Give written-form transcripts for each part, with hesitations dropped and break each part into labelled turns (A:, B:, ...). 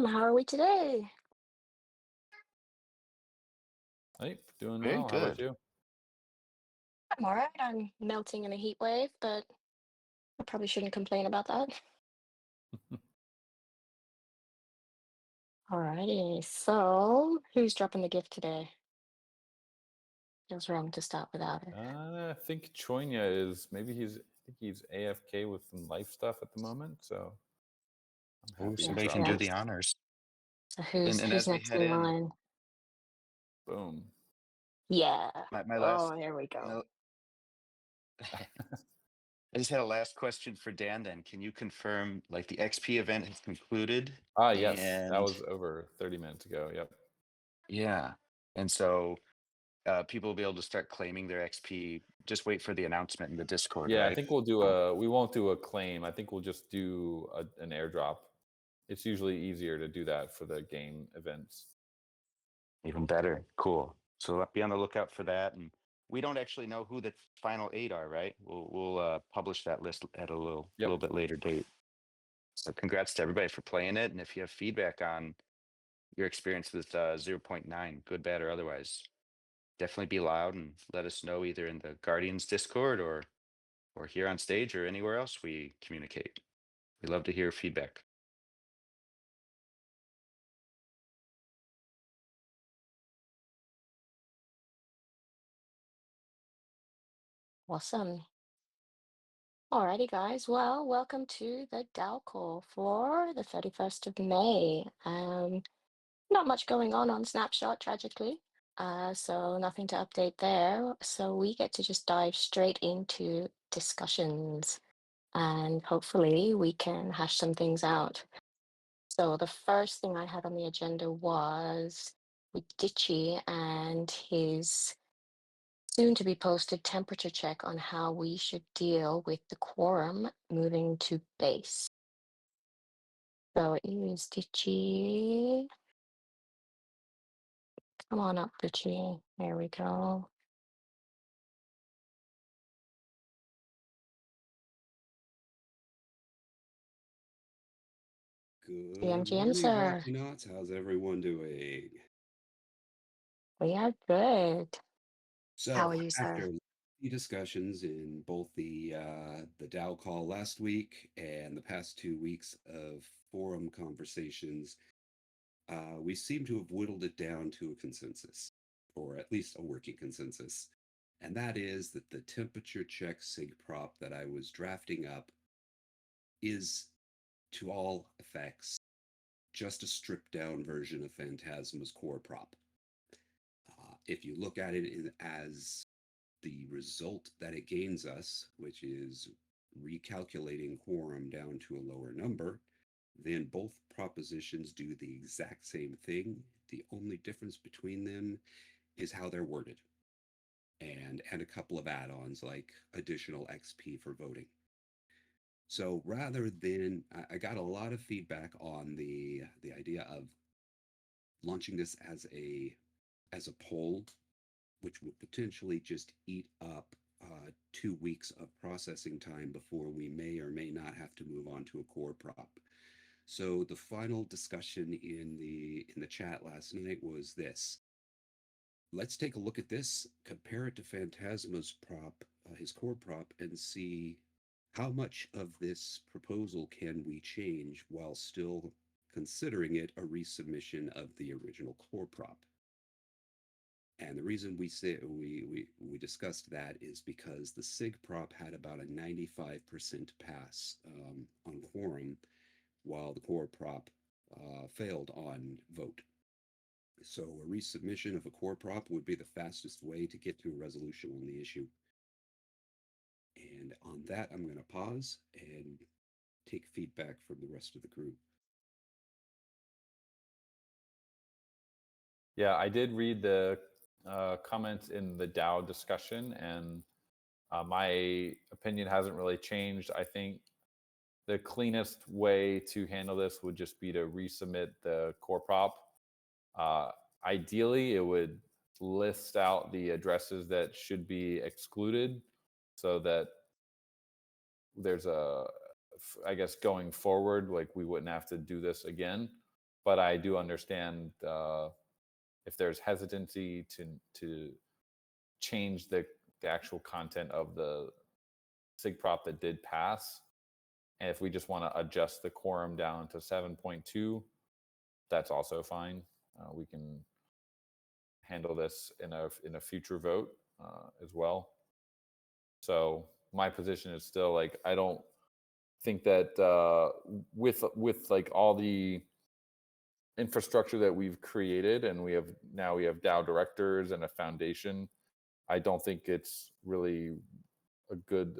A: How are we today?
B: Hey, doing
C: Very
B: well. How about
C: good.
B: you?
A: I'm all right. I'm melting in a heat wave, but I probably shouldn't complain about that. Alrighty, so who's dropping the gift today? Feels wrong to start without it.
B: I think Choinya is I think he's AFK with some life stuff at the moment, so I'm
C: Oh,
B: happy to
C: somebody
B: drop
C: can do
B: it.
C: the
A: Yes.
C: honors.
A: So
C: And
A: who's
C: as we
A: next
C: head
A: in
C: in,
A: line?
B: Boom.
A: Yeah.
C: my
A: Oh,
C: last,
A: there we go.
C: I just had a last question for Dan. Then, can you confirm like the XP event has concluded?
B: Yes, that
C: And
B: was over 30 minutes ago. Yep.
C: yeah, and so people will be able to start claiming their XP. Just wait for the announcement in the Discord,
B: Yeah, I
C: right?
B: think we won't do a claim. I think we'll just do an airdrop. It's usually easier to do that for the game events.
C: Even better. Cool. So be on the lookout for that. And we don't actually know who the final 8 are, right? We'll publish that list at a little
B: Yep.
C: bit later date. So congrats to everybody for playing it. And if you have feedback on your experience with 0.9, good, bad, or otherwise, definitely be loud and let us know either in the Guardians Discord or here on stage or anywhere else we communicate. We love to hear feedback.
A: Awesome. Alrighty, guys. Well, welcome to the DAO call for the 31st of May. Not much going on Snapshot, tragically. So nothing to update there. So we get to just dive straight into discussions and hopefully we can hash some things out. So the first thing I had on the agenda was Aavegotchi and his soon to be posted temperature check on how we should deal with the quorum moving to base. So it is Aavegotchi. Come on up, Aavegotchi. There we go.
D: Good
A: GM,
D: morning,
A: sir.
D: Rockinauts. How's everyone doing?
A: We are good.
D: So,
A: How are you, sir?
D: after lengthy discussions in both the DAO call last week and the past 2 weeks of forum conversations, we seem to have whittled it down to a consensus, or at least a working consensus. And that is that the temperature check sig prop that I was drafting up is, to all effects, just a stripped down version of Phantasma's core prop. If you look at it as the result that it gains us, which is recalculating quorum down to a lower number, then both propositions do the exact same thing. The only difference between them is how they're worded and a couple of add-ons like additional XP for voting. So rather than, I got a lot of feedback on the idea of launching this as a poll, which would potentially just eat up 2 weeks of processing time before we may or may not have to move on to a core prop. So the final discussion in the chat last night was this: let's take a look at this, compare it to Phantasma's prop, his core prop, and see how much of this proposal can we change while still considering it a resubmission of the original core prop. And the reason we say we discussed that is because the SIG prop had about a 95% pass on quorum, while the core prop failed on vote. So a resubmission of a core prop would be the fastest way to get to a resolution on the issue. And on that, I'm going to pause and take feedback from the rest of the group.
B: Yeah, I did read the comments in the DAO discussion, and my opinion hasn't really changed. I think the cleanest way to handle this would just be to resubmit the core prop. Ideally, it would list out the addresses that should be excluded so that there's I guess going forward, like we wouldn't have to do this again. but I do understand if there's hesitancy to change the actual content of the sig prop that did pass, and if we just want to adjust the quorum down to 7.2, that's also fine. We can handle this in a future vote as well. So my position is still like, I don't think that with like all the infrastructure that we've created, and we have DAO directors and a foundation, I don't think it's really a good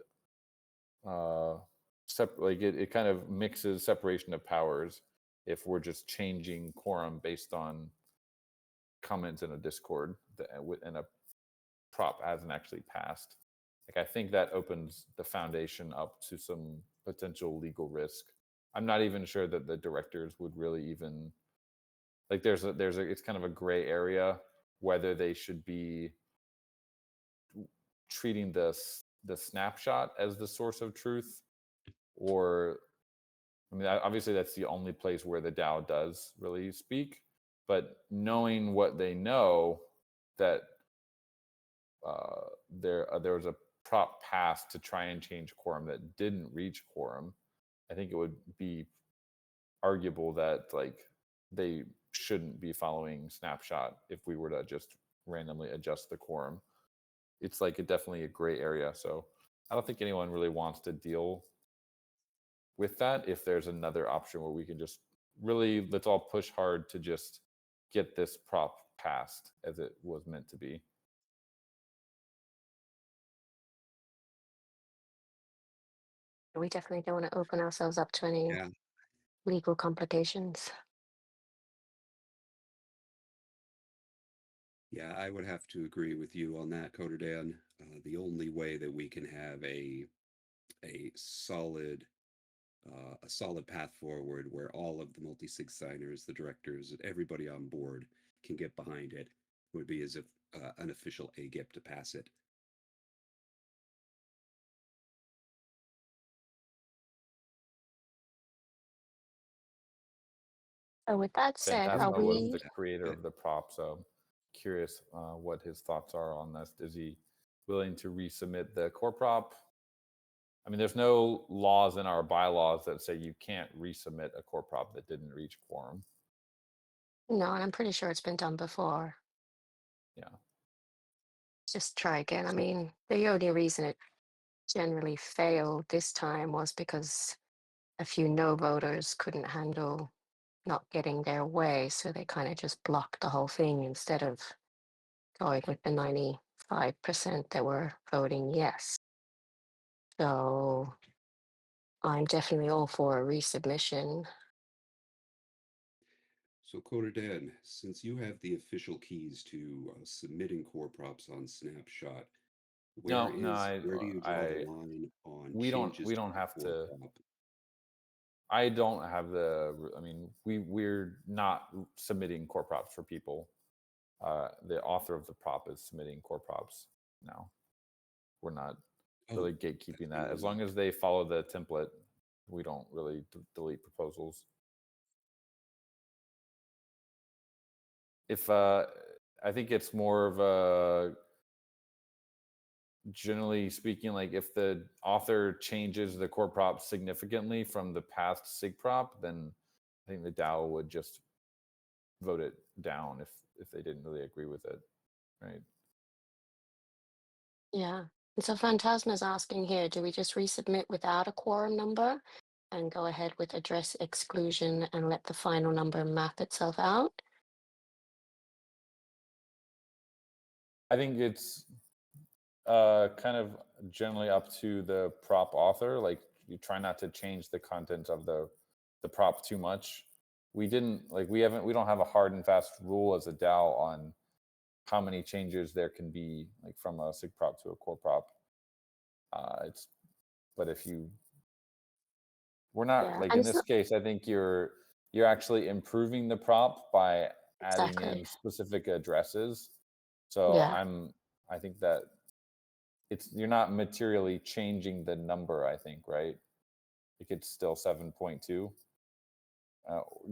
B: like it kind of mixes separation of powers if we're just changing quorum based on comments in a Discord and a prop hasn't actually passed. Like, I think that opens the foundation up to some potential legal risk. I'm not even sure that the directors would really even, like, it's kind of a gray area whether they should be treating the snapshot as the source of truth, or, I mean, obviously that's the only place where the DAO does really speak, but knowing what they know, that there was a prop passed to try and change quorum that didn't reach quorum, I think it would be arguable that, like, they shouldn't be following snapshot if we were to just randomly adjust the quorum. It's like definitely a gray area. So I don't think anyone really wants to deal with that. If there's another option where we can just really, let's all push hard to just get this prop passed as it was meant to be.
A: We definitely don't want to open ourselves up to any
D: Yeah.
A: legal complications.
D: Yeah, I would have to agree with you on that, Coder Dan. The only way that we can have a solid a solid path forward where all of the multi-sig signers, the directors, and everybody on board can get behind it would be as if an official AGIP to pass it.
A: So with that said, are
B: Phantasma was
A: we?
B: the creator of the prop, so curious what his thoughts are on this. Is he willing to resubmit the core prop? I mean, there's no laws in our bylaws that say you can't resubmit a core prop that didn't reach quorum.
A: No, and I'm pretty sure it's been done before.
B: Yeah.
A: Just try again. I mean, the only reason it generally failed this time was because a few no voters couldn't handle not getting their way, so they kind of just blocked the whole thing instead of going with the 95% that were voting yes. So I'm definitely all for a resubmission.
D: So, Coder Dan, since you have the official keys to submitting core props on Snapshot, where
B: No,
D: do you draw the line on
B: we
D: changes to
B: don't
D: the
B: have
D: core
B: to.
D: prop?
B: I don't have the. I mean, we're not submitting core props for people. The author of the prop is submitting core props now. We're not really gatekeeping that. As long as they follow the template, we don't really delete proposals. If I think it's more of a, generally speaking, like if the author changes the core prop significantly from the past sig prop, then I think the DAO would just vote it down if they didn't really agree with it, right?
A: Yeah. And so Phantasma's asking here, do we just resubmit without a quorum number and go ahead with address exclusion and let the final number map itself out?
B: I think it's kind of generally up to the prop author. Like, you try not to change the content of the prop too much. We don't have a hard and fast rule as a DAO on how many changes there can be, like from a sig prop to a core prop. But if we're not, like,
A: And
B: in
A: it's
B: this
A: not
B: case, I think you're actually improving the prop by adding in
A: exactly.
B: specific addresses. So
A: Yeah.
B: I think that you're not materially changing the number, I think, right? Like, it's still 7.2.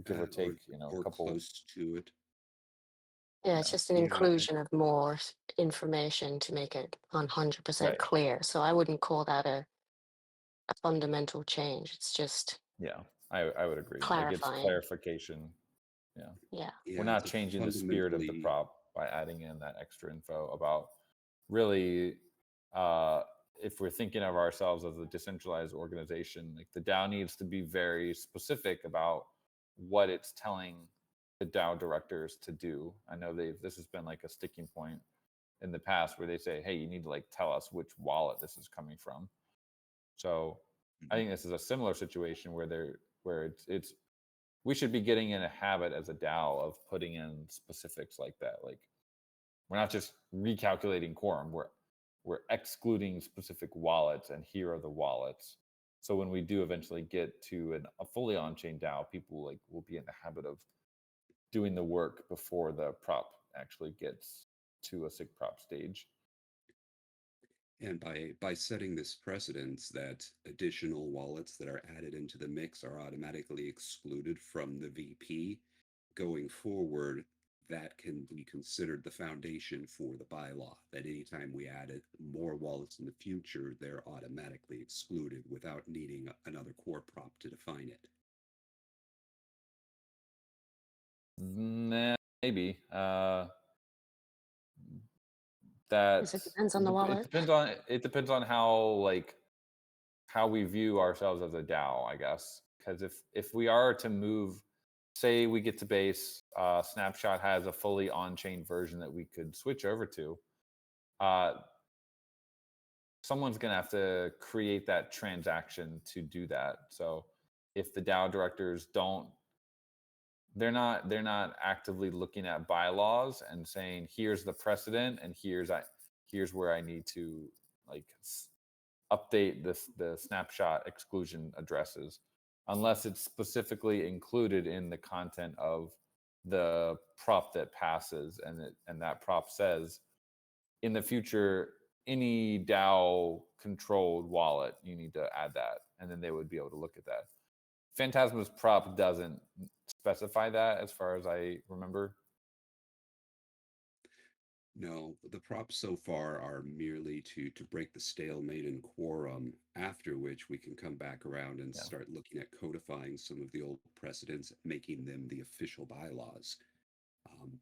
B: give or take, a
D: or
B: couple.
D: close to it.
A: Yeah, it's
B: Yeah.
A: just an
D: Yeah,
A: inclusion of more information to make it 100%
B: Right.
A: clear. So I wouldn't call that a fundamental change. It's just
B: Yeah, I would agree. Like it's
A: clarifying.
B: clarification. Yeah.
A: Yeah.
B: We're
D: yeah,
B: not
D: it's a
B: changing the spirit of the
D: fundamentally
B: prop by adding in that extra info about really if we're thinking of ourselves as a decentralized organization, like the DAO needs to be very specific about what it's telling the DAO directors to do. I know this has been like a sticking point in the past where they say, hey, you need to like tell us which wallet this is coming from. So I think this is a similar situation where it's we should be getting in a habit as a DAO of putting in specifics like that. Like we're not just recalculating quorum. We're excluding specific wallets, and here are the wallets. So when we do eventually get to a fully on-chain DAO, people like will be in the habit of doing the work before the prop actually gets to a SIG prop stage.
D: And by setting this precedence that additional wallets that are added into the mix are automatically excluded from the VP, going forward, that can be considered the foundation for the bylaw. That anytime we add more wallets in the future, they're automatically excluded without needing another core prop to define it.
B: Nah, maybe.
A: Because it depends on the wallet.
B: It depends on how we view ourselves as a DAO, I guess. Because if we are to move, say we get to base, Snapshot has a fully on-chain version that we could switch over to. Someone's gonna have to create that transaction to do that. So if the DAO directors don't, they're not actively looking at bylaws and saying here's the precedent and here's where I need to like update the snapshot exclusion addresses unless it's specifically included in the content of the prop that passes and that prop says in the future any DAO controlled wallet you need to add that, and then they would be able to look at that. Phantasma's prop doesn't specify that as far as I remember.
D: No, the props so far are merely to break the stalemate in quorum, after which we can come back around and
B: Yeah.
D: start looking at codifying some of the old precedents, making them the official bylaws,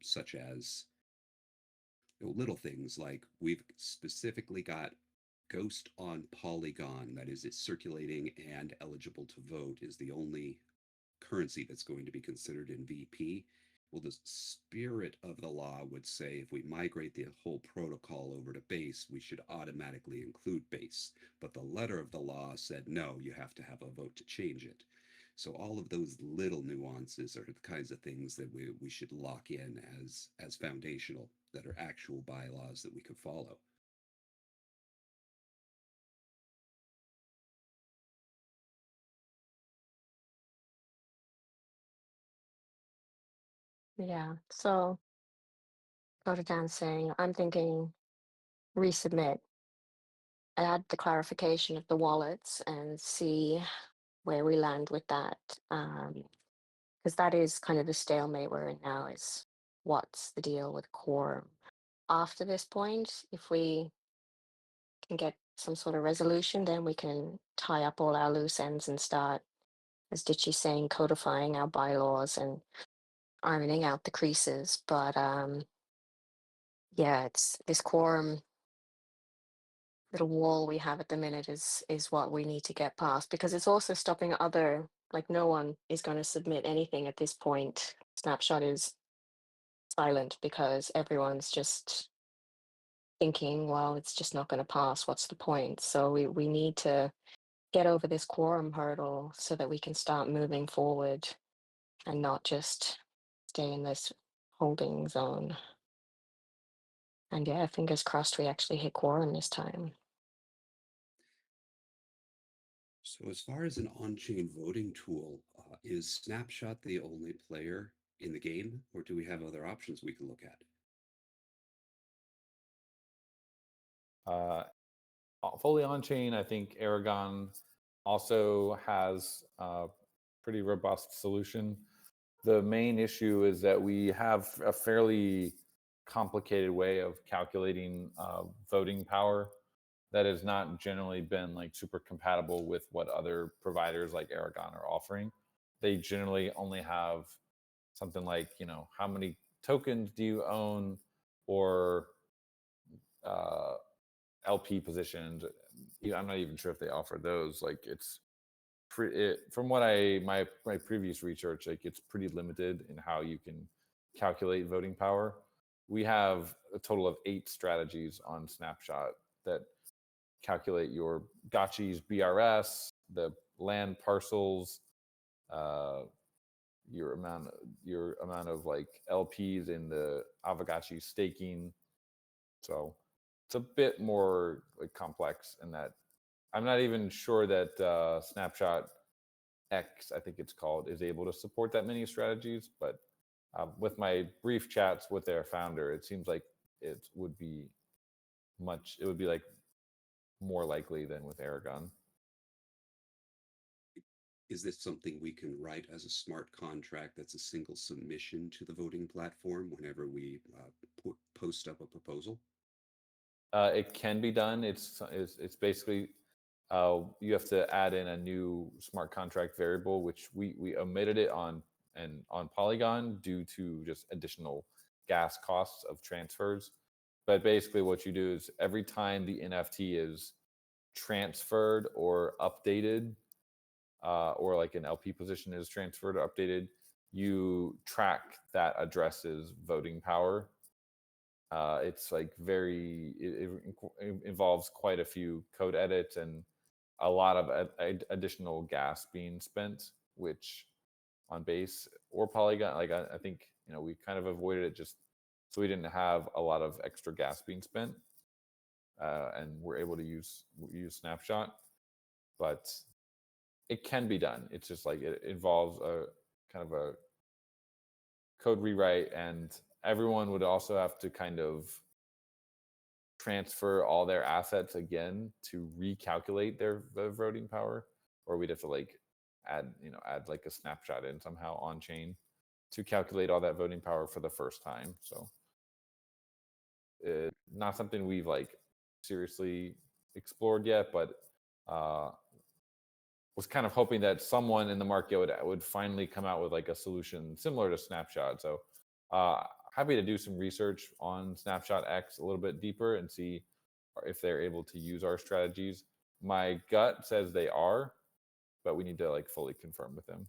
D: such as little things like we've specifically got Ghost on Polygon, that is, it's circulating and eligible to vote, is the only currency that's going to be considered in VP. Well, the spirit of the law would say if we migrate the whole protocol over to base, we should automatically include base. But the letter of the law said no, you have to have a vote to change it. So all of those little nuances are the kinds of things that we should lock in as foundational, that are actual bylaws that we could follow.
A: Yeah. So go to Dan saying, I'm thinking resubmit, add the clarification of the wallets and see where we land with that. Because that is kind of the stalemate we're in now is what's the deal with quorum. After this point, if we can get some sort of resolution, then we can tie up all our loose ends and start, as Ditchy's saying, codifying our bylaws and ironing out the creases. But yeah, it's this quorum little wall we have at the minute is what we need to get past, because it's also stopping other, like no one is going to submit anything at this point. Snapshot is silent because everyone's just thinking, well, it's just not going to pass, what's the point? So we need to get over this quorum hurdle so that we can start moving forward and not just stay in this holding zone. And yeah, fingers crossed we actually hit quorum this time.
D: So as far as an on-chain voting tool, is Snapshot the only player in the game, or do we have other options we can look at?
B: Fully on chain, I think Aragon also has pretty robust solution. The main issue is that we have a fairly complicated way of calculating voting power that has not generally been like super compatible with what other providers like Aragon are offering. They generally only have something like, how many tokens do you own, or LP positions. I'm not even sure if they offer those. Like it's from what my previous research, like it's pretty limited in how you can calculate voting power. We have a total of 8 strategies on Snapshot that calculate your Gotchi's BRS, the land parcels, your amount of like LPs in the Aavegotchi staking. So it's a bit more like complex in that I'm not even sure that Snapshot X, I think it's called, is able to support that many strategies. But with my brief chats with their founder, it seems like it would be like more likely than with Aragon.
D: Is this something we can write as a smart contract that's a single submission to the voting platform whenever we post up a proposal?
B: It can be done. It's basically you have to add in a new smart contract variable, which we omitted it on Polygon due to just additional gas costs of transfers. But basically, what you do is every time the NFT is transferred or updated, or like an LP position is transferred or updated, you track that address's voting power. It's like it involves quite a few code edits and a lot of additional gas being spent, which on Base or Polygon, like I think we kind of avoided it just so we didn't have a lot of extra gas being spent, and we're able to use Snapshot, but it can be done. It's just like it involves a kind of a code rewrite, and everyone would also have to kind of transfer all their assets again to recalculate their voting power, or we'd have to like add like a snapshot in somehow on chain to calculate all that voting power for the first time. So not something we've like seriously explored yet, but was kind of hoping that someone in the market would finally come out with like a solution similar to Snapshot. So happy to do some research on Snapshot X a little bit deeper and see if they're able to use our strategies. My gut says they are, but we need to like fully confirm with them.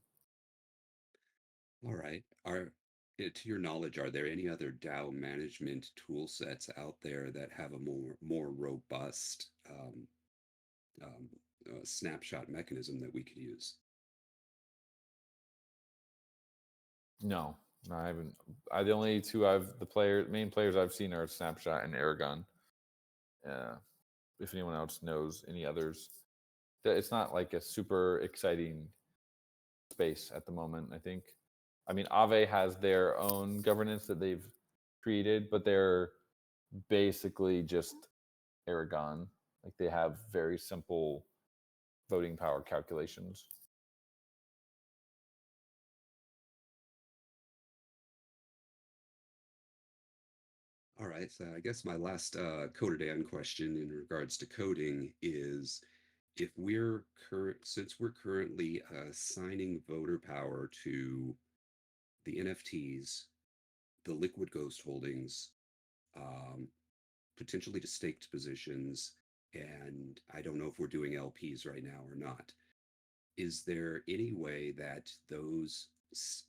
D: All right. To your knowledge, are there any other DAO management tool sets out there that have a more robust snapshot mechanism that we could use?
B: No, I haven't. The only two main players I've seen are Snapshot and Aragon. If anyone else knows any others, it's not like a super exciting space at the moment. I think. I mean, Aave has their own governance that they've created, but they're basically just Aragon. Like they have very simple voting power calculations.
D: All right, so I guess my last Coder Dan question in regards to coding is if since we're currently assigning voter power to the NFTs, the liquid ghost holdings, um, potentially to staked positions, and I don't know if we're doing LPs right now or not. Is there any way that those,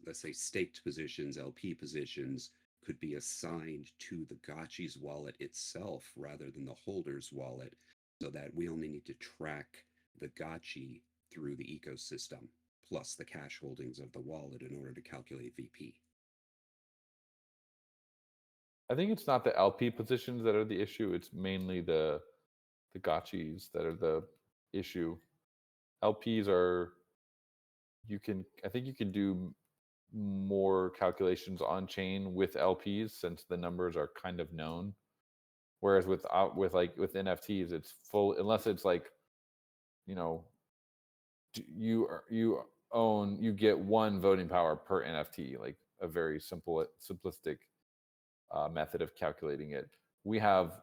D: let's say, staked positions, LP positions, could be assigned to the Gotchi's wallet itself rather than the holder's wallet, so that we only need to track the Gotchi through the ecosystem plus the cash holdings of the wallet in order to calculate VP?
B: I think it's not the LP positions that are the issue. It's mainly the Gotchis that are the issue. LPs are I think you can do more calculations on chain with LPs since the numbers are kind of known. Whereas with NFTs, it's full unless it's like, you get one voting power per NFT, like a very simplistic method of calculating it. We have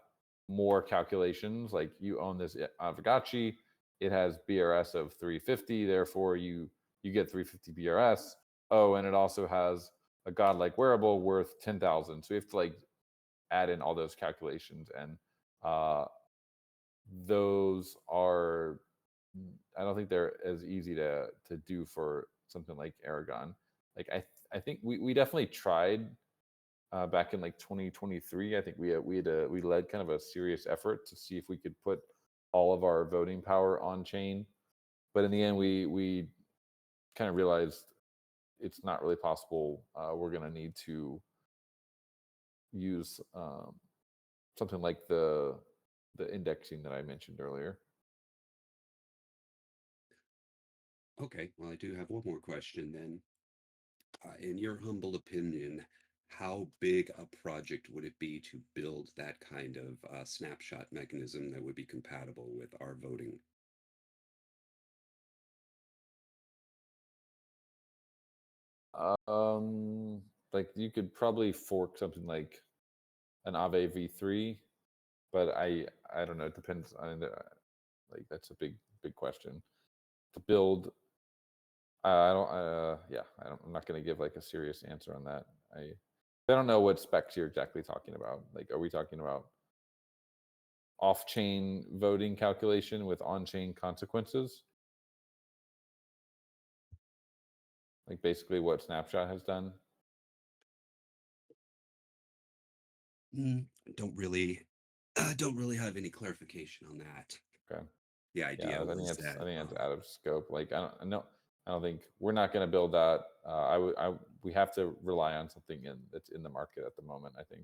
B: more calculations, like you own this Aavegotchi, it has BRS of 350, therefore you get 350 BRS. Oh, and it also has a godlike wearable worth 10,000. So we have to like add in all those calculations, and those are, I don't think they're as easy to do for something like Aragon. Like I think we definitely tried back in like 2023. I think we led kind of a serious effort to see if we could put all of our voting power on chain, but in the end we kind of realized it's not really possible. We're going to need to use something like the indexing that I mentioned earlier.
D: Okay, well, I do have one more question then. In your humble opinion, how big a project would it be to build that kind of snapshot mechanism that would be compatible with our voting?
B: Like you could probably fork something like an Aave v3, but I don't know. It depends on like that's a big question to build. I don't. Yeah, I'm not going to give like a serious answer on that. I don't know what specs you're exactly talking about. Like, are we talking about off-chain voting calculation with on-chain consequences? Like basically what Snapshot has done?
D: Mm, don't really, don't really have any clarification on that.
B: Okay.
D: The
B: Yeah,
D: idea
B: I think
D: was
B: that's
D: that
B: out of scope. Like I don't think we're not going to build that. We have to rely on something that's in the market at the moment. I think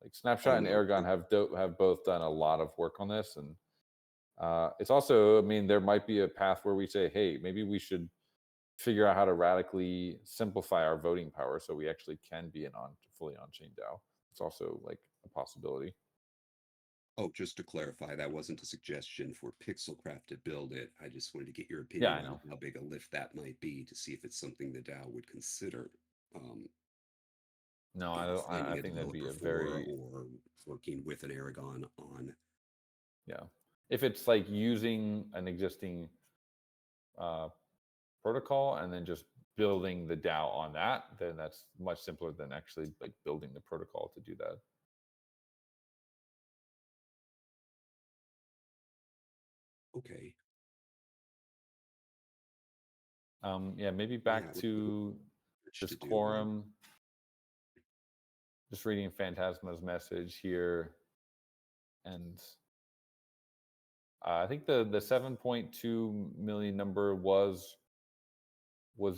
B: like Snapshot
D: oh
B: and
D: no,
B: Aragon have both done a lot of work on this, and it's also, I mean, there might be a path where we say, hey, maybe we should figure out how to radically simplify our voting power so we actually can be an fully on-chain DAO. It's also like a possibility.
D: oh, just to clarify, that wasn't a suggestion for Pixelcraft to build it. I just wanted to get your
B: Yeah,
D: opinion
B: I
D: on
B: know.
D: how big a lift that might be to see if it's something the DAO would consider
B: No, I don't.
D: finding
B: I
D: a
B: think that'd be
D: developer
B: a
D: for
B: very,
D: or working with an Aragon on.
B: yeah. If it's like using an existing uh, protocol and then just building the DAO on that, then that's much simpler than actually like building the protocol to do that.
D: Okay.
B: Yeah, maybe
D: Yeah,
B: back to
D: much
B: this
D: to do then.
B: quorum. Just reading Phantasma's message here, and I think the 7.2 million number was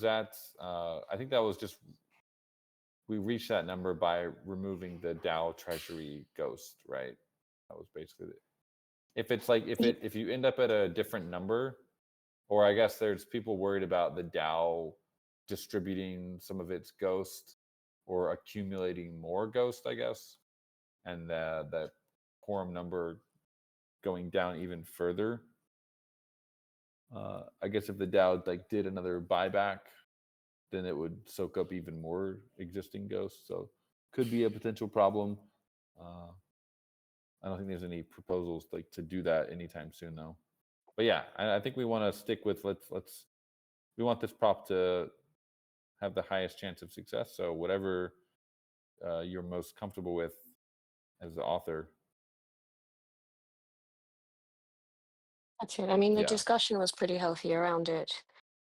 B: that. I think that was just we reached that number by removing the DAO treasury ghost, right? That was basically it. If it's like if you end up at a different number, or I guess there's people worried about the DAO distributing some of its ghost or accumulating more ghost, I guess, and that quorum number going down even further. I guess if the DAO like did another buyback, then it would soak up even more existing ghosts. So could be a potential problem. Uh, I don't think there's any proposals like to do that anytime soon, though. But yeah, I think we want to stick with let's we want this prop to have the highest chance of success. So whatever you're most comfortable with as the author,
A: That's it. I mean, the
B: yeah,
A: discussion was pretty healthy around it.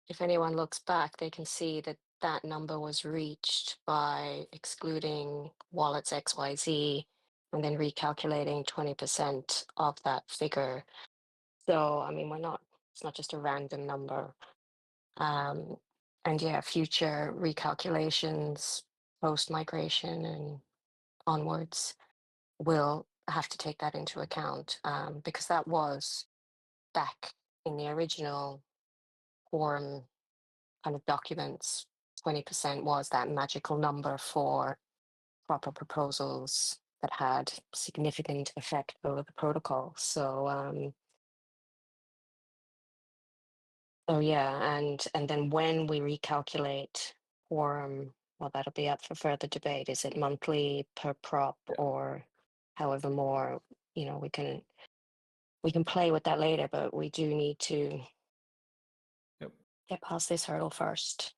A: If anyone looks back, they can see that that number was reached by excluding wallets XYZ and then recalculating 20% of that figure. So, I mean, it's not just a random number. Um, and yeah, future recalculations, post migration and onwards will have to take that into account because that was back in the original quorum kind of documents. 20% was that magical number for proper proposals that had significant effect over the protocol. So Oh yeah, and then when we recalculate quorum, well, that'll be up for further debate. Is it monthly per prop
B: Yeah.
A: or however more? We can play with that later, but we do need to
B: Yep.
A: get past this hurdle first.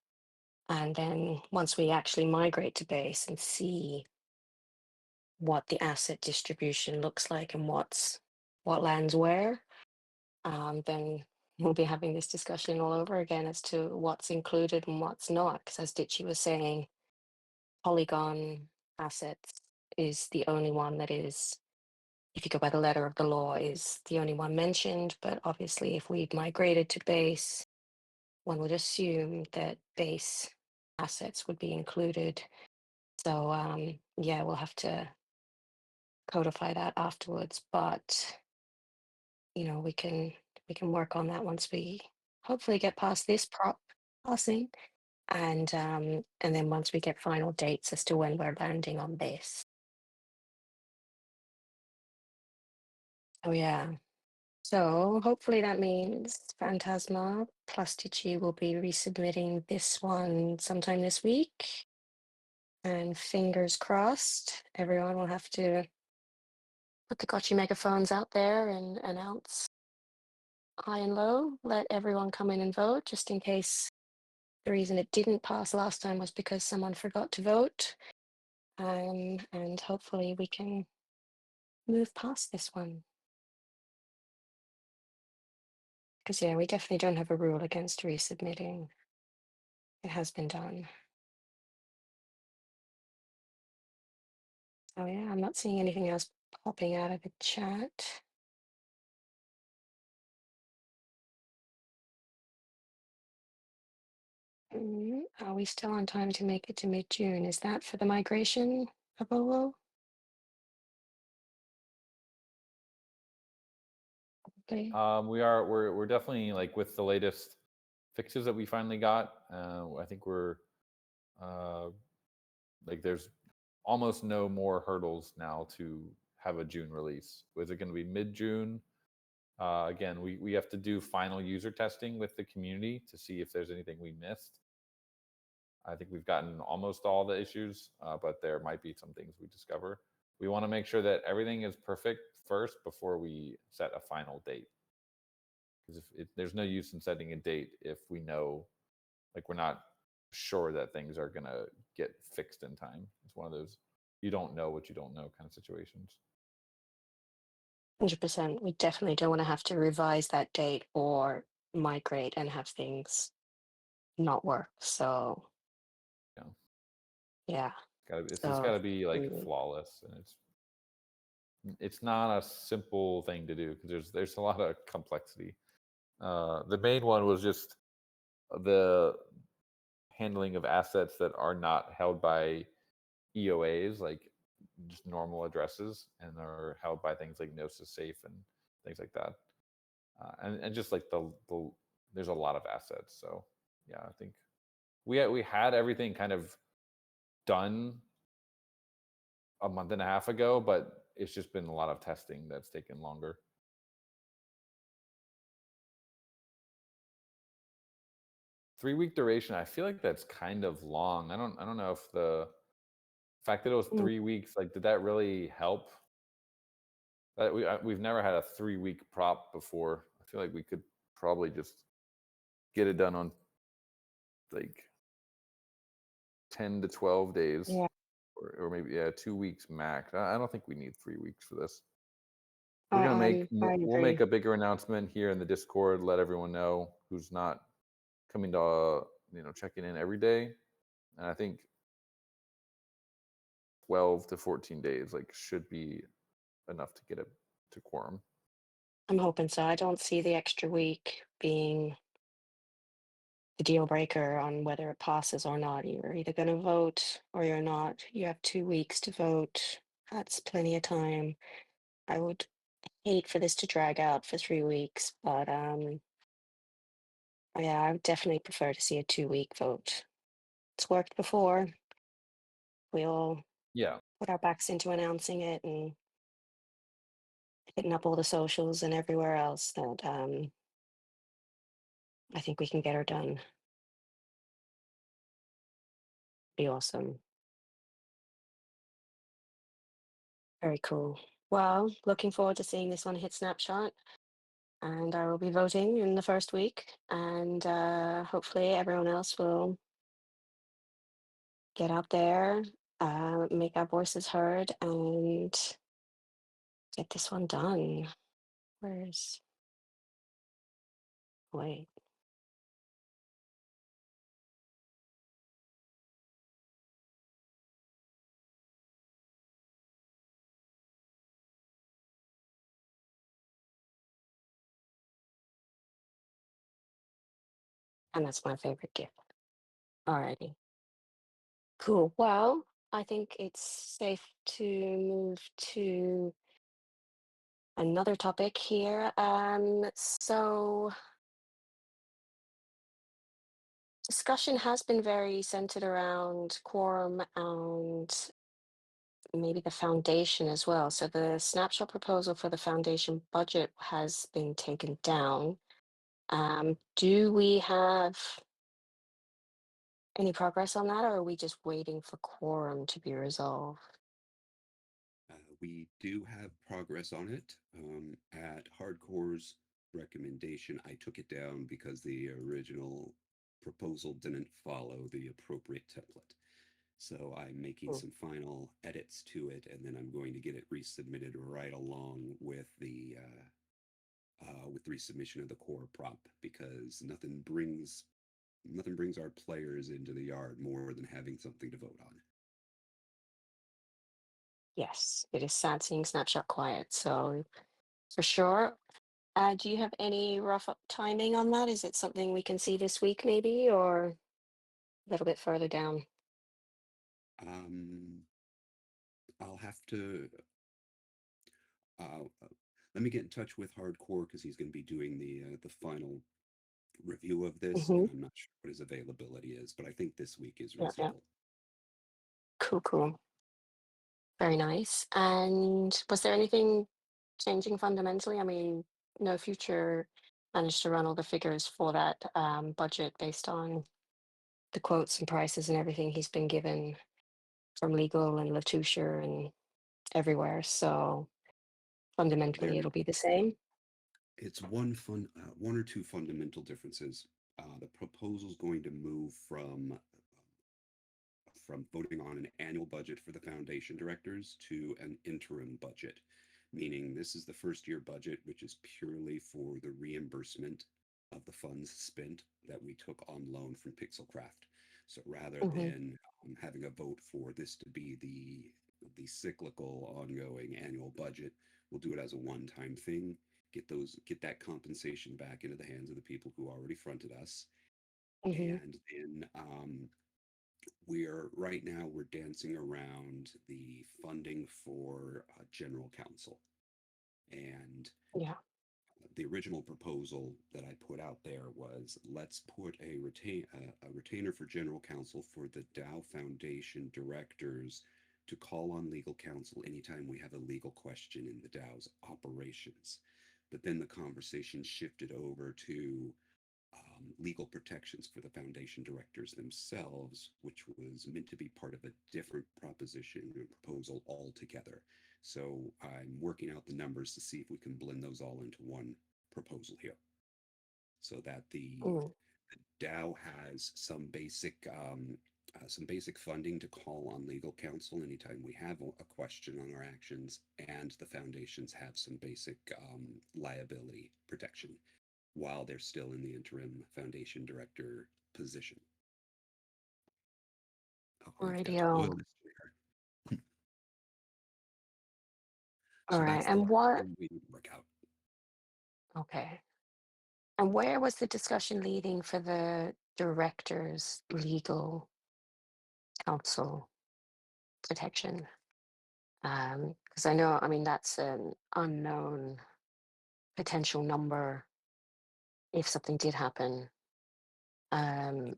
A: And then once we actually migrate to base and see what the asset distribution looks like and what lands where, then we'll be having this discussion all over again as to what's included and what's not. Because as Ditchy was saying, Polygon assets is the only one that is, if you go by the letter of the law, is the only one mentioned. But obviously, if we've migrated to base, one would assume that base assets would be included. So yeah, we'll have to codify that afterwards. But we can work on that once we hopefully get past this prop passing, and then once we get final dates as to when we're landing on this. Oh yeah. So hopefully that means Phantasma plus Tichy will be resubmitting this one sometime this week. And fingers crossed, everyone will have to put the Gotchi megaphones out there and announce high and low, let everyone come in and vote, just in case the reason it didn't pass last time was because someone forgot to vote. And hopefully we can move past this one. Because yeah, we definitely don't have a rule against resubmitting. It has been done. Oh yeah, I'm not seeing anything else popping out of the chat. Are we still on time to make it to mid-June? Is that for the migration, Apollo? Okay.
B: We're definitely, like, with the latest fixes that we finally got. I think we're like, there's almost no more hurdles now to have a June release. Was it going to be mid-June? Again, we have to do final user testing with the community to see if there's anything we missed. I think we've gotten almost all the issues, but there might be some things we discover. We want to make sure that everything is perfect first before we set a final date. Because if there's no use in setting a date if we know, like, we're not sure that things are going to get fixed in time. It's one of those you don't know what you don't know kind of situations.
A: 100%. We definitely don't want to have to revise that date or migrate and have things not work. So
B: Yeah.
A: yeah.
B: It's just got to be, like, flawless, and it's not a simple thing to do because there's a lot of complexity. The main one was just the handling of assets that are not held by EOAs, like just normal addresses, and are held by things like Gnosis Safe and things like that. And just like the there's a lot of assets. So yeah, I think we had everything kind of done a month and a half ago, but it's just been a lot of testing that's taken longer. 3-week duration, I feel like that's kind of long. I don't know if the fact that it was 3 weeks, like, did that really help? We've never had a 3-week prop before. I feel like we could probably just get it done on, like, 10 to 12 days,
A: Yeah.
B: or maybe 2 weeks max. I don't think we need 3 weeks for this. We're gonna
A: I
B: we'll make
A: agree.
B: a bigger announcement here in the Discord. Let everyone know who's not coming to checking in every day. And I think 12 to 14 days, like, should be enough to get it to quorum.
A: I'm hoping so. I don't see the extra week being the deal breaker on whether it passes or not. You're either going to vote or you're not. You have 2 weeks to vote. That's plenty of time. I would hate for this to drag out for 3 weeks, but yeah, I would definitely prefer to see a 2-week vote. It's worked before. We all
B: Yeah.
A: put our backs into announcing it and hitting up all the socials and everywhere else that I think we can get her done. Be awesome. Very cool. Well, looking forward to seeing this one hit Snapshot. And I will be voting in the first week. And hopefully everyone else will get out there, make our voices heard, and get this one done. Where's... Wait. And that's my favorite gift. Alrighty. Cool. Well, I think it's safe to move to another topic here. So discussion has been very centered around quorum and maybe the foundation as well. So the snapshot proposal for the foundation budget has been taken down. Do we have any progress on that, or are we just waiting for quorum to be resolved?
D: We do have progress on it. At Hardcore's recommendation, I took it down because the original proposal didn't follow the appropriate template. So I'm making
A: Hmm.
D: some final edits to it, and then I'm going to get it resubmitted right along with the resubmission of the core prop, because nothing brings our players into the yard more than having something to vote on.
A: Yes, it is sad seeing Snapshot quiet. So for sure. Do you have any rough timing on that? Is it something we can see this week maybe, or a little bit further down?
D: I'll have to let me get in touch with Hardcore because he's going to be doing the final review of this,
A: Mm-hmm.
D: and I'm not sure what his availability is, but I think this week is
A: Yeah, yeah.
D: reasonable.
A: Cool, cool. Very nice. And was there anything changing fundamentally? I mean, No Future managed to run all the figures for that budget based on the quotes and prices and everything he's been given from legal and Latouche and everywhere. So
D: There,
A: fundamentally, it'll be the same.
D: it's one or two fundamental differences. The proposal is going to move from voting on an annual budget for the foundation directors to an interim budget, meaning this is the first year budget, which is purely for the reimbursement of the funds spent that we took on loan from Pixelcraft. So rather
A: Hmm.
D: than having a vote for this to be the cyclical ongoing annual budget, we'll do it as a one-time thing, get that compensation back into the hands of the people who already fronted us.
A: Hmm.
D: And then we're dancing around the funding for general counsel, and
A: Yeah.
D: the original proposal that I put out there was, let's put a retainer for general counsel for the DAO Foundation directors to call on legal counsel anytime we have a legal question in the DAO's operations. But then the conversation shifted over to legal protections for the foundation directors themselves, which was meant to be part of a different proposition and proposal altogether. So I'm working out the numbers to see if we can blend those all into one proposal here, so that the
A: Mm.
D: DAO has some basic funding to call on legal counsel anytime we have a question on our actions, and the foundations have some basic liability protection while they're still in the interim foundation director position. Oh, I've got to boil
A: Radio.
D: this here.
A: All
D: So
A: right.
D: that's the
A: And
D: last
A: what?
D: thing we need to work out.
A: Okay. And where was the discussion leading for the director's legal counsel protection? Because I know, I mean, that's an unknown potential number if something did happen. Um,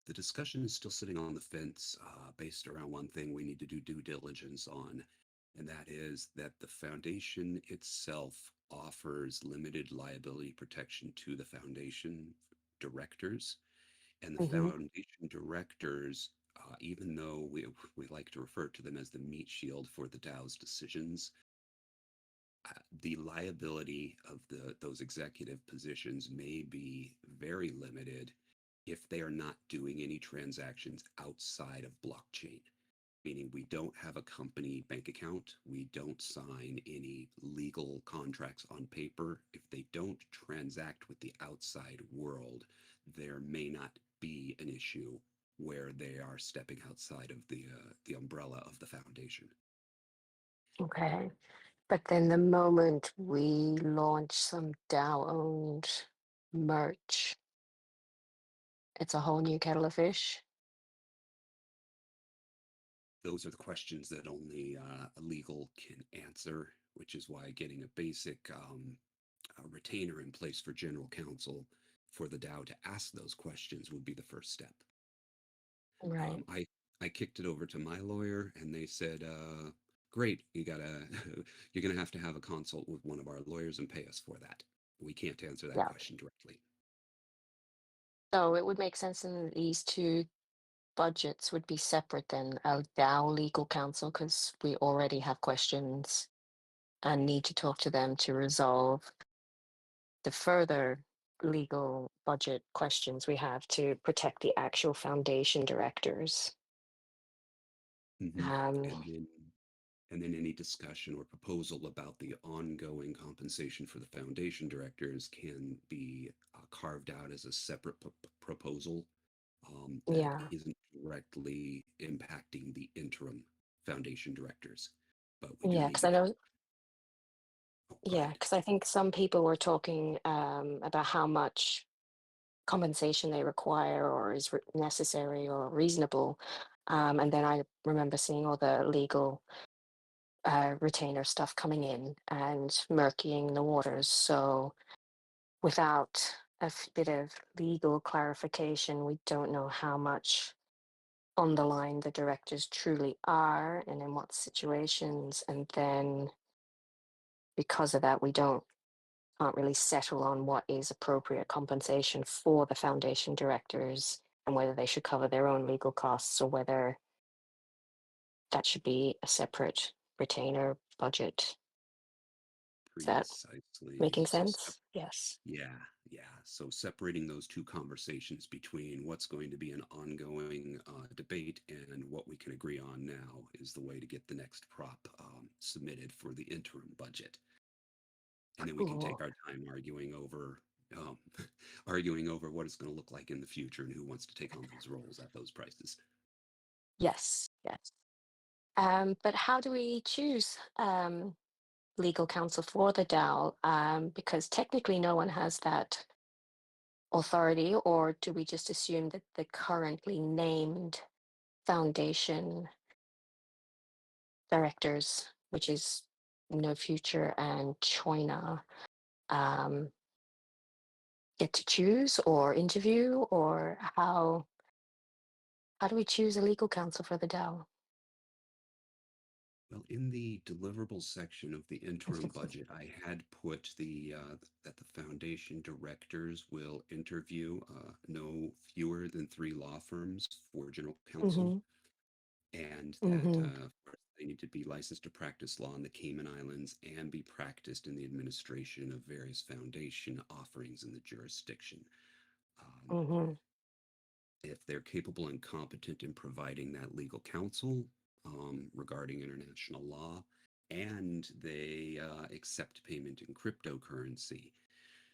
D: The discussion is still sitting on the fence, based around one thing we need to do due diligence on, and that is that the foundation itself offers limited liability protection to the foundation directors, and the
A: Mm-hmm.
D: foundation directors, even though we like to refer to them as the meat shield for the DAO's decisions, the liability of those executive positions may be very limited if they are not doing any transactions outside of blockchain. Meaning we don't have a company bank account, we don't sign any legal contracts on paper. If they don't transact with the outside world, there may not be an issue where they are stepping outside of the umbrella of the foundation.
A: Okay. But then the moment we launch some DAO-owned merch, it's a whole new kettle of fish.
D: Those are the questions that only a legal can answer, which is why getting a basic retainer in place for general counsel for the DAO to ask those questions would be the first step.
A: Right.
D: I kicked it over to my lawyer, and they said, "Great, you're gonna have to have a consult with one of our lawyers and pay us for that. We can't answer that
A: Yeah.
D: question directly."
A: So it would make sense in these two budgets would be separate than a DAO legal counsel because we already have questions and need to talk to them to resolve the further legal budget questions we have to protect the actual foundation directors.
D: hmm
A: Um,
D: And then any discussion or proposal about the ongoing compensation for the foundation directors can be carved out as a separate proposal that
A: yeah,
D: isn't directly impacting the interim foundation directors. But we do
A: yeah,
D: need
A: because
D: to
A: I
D: get.
A: know,
D: Oh, go
A: yeah,
D: ahead.
A: because I think some people were talking about how much compensation they require or is necessary or reasonable. And then I remember seeing all the legal retainer stuff coming in and murkying the waters. So without bit of legal clarification, we don't know how much on the line the directors truly are and in what situations. And then because of that, we can't really settle on what is appropriate compensation for the foundation directors and whether they should cover their own legal costs or whether that should be a separate retainer budget. Is that
D: Precisely.
A: making sense? Yes.
D: Yeah, yeah. So separating those two conversations between what's going to be an ongoing debate and what we can agree on now is the way to get the next prop submitted for the interim budget. And then we can
A: Cool.
D: take our time arguing over um, arguing over what it's going to look like in the future and who wants to take on those roles at those prices.
A: Yes, yes. But how do we choose legal counsel for the DAO? Because technically no one has that authority, or do we just assume that the currently named foundation directors, which is No Future and China, um, get to choose or interview, or how do we choose a legal counsel for the DAO?
D: Well, in the deliverables section of the interim budget, I had put that the foundation directors will interview no fewer than 3 law firms for general counsel,
A: Mm-hmm.
D: and that
A: Mm-hmm.
D: of course, they need to be licensed to practice law in the Cayman Islands and be practiced in the administration of various foundation offerings in the jurisdiction. Um,
A: Mm-hmm.
D: if they're capable and competent in providing that legal counsel regarding international law, and they accept payment in cryptocurrency.